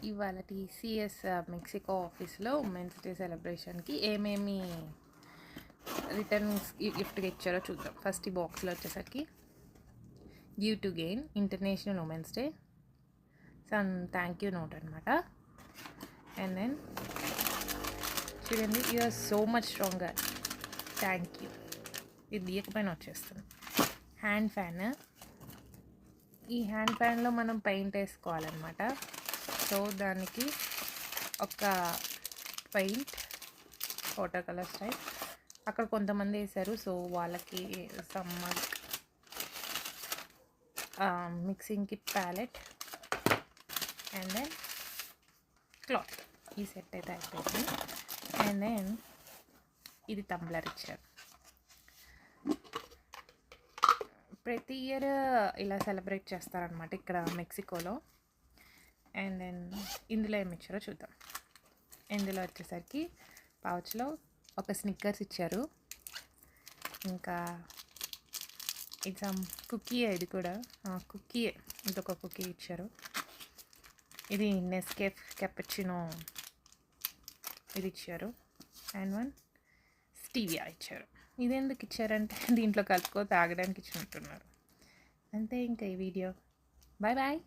ఇవాళ TCS Mexico ఆఫీస్లో women's day సెలబ్రేషన్కి ఏమేమి రిటర్న్స్ గిఫ్ట్గా ఇచ్చారో చూద్దాం. ఫస్ట్ ఈ బాక్స్లో వచ్చేసరికి give to gain international women's day some thank you note అనమాట. అండ్ దెన్ చూడండి, you are so much stronger, thank you. ఇది తీయకపోయినా వచ్చేస్తుంది. హ్యాండ్ ఫ్యాన్, ఈ హ్యాండ్ ఫ్యాన్లో మనం పెయింట్ వేసుకోవాలన్నమాట. సో దానికి ఒక పెయింట్ వాటర్ కలర్ స్టైల్ అక్కడ కొంతమంది వేశారు. సో వాళ్ళకి some mixing kit palette and then cloth, ఈ సెట్ అయితే అయిపోయింది. అండ్ దెన్ ఇది టంబ్లర్ ఇచ్చారు. ప్రతి ఇయర్ ఇలా సెలబ్రేట్ చేస్తారనమాట ఇక్కడ మెక్సికోలో. అండ్ దెన్ ఇందులో ఏమి ఇచ్చారో చూద్దాం. ఇందులో వచ్చేసరికి పౌచ్లో ఒక స్నిక్కర్స్ ఇచ్చారు. ఇంకా ఇది సమ్ కుకీయే, ఇది కూడా కుకీయే, ఇదొక కుకీ ఇచ్చారు. ఇది నెస్కేఫ్ కెపచినో ఇది ఇచ్చారు. అండ్ వన్ స్టీవియా ఇచ్చారు. ఇది ఎందుకు ఇచ్చారంటే దీంట్లో కలుపుకో తాగడానికి ఇచ్చినట్టున్నారు. అంతే ఇంకా ఈ వీడియో. Bye bye.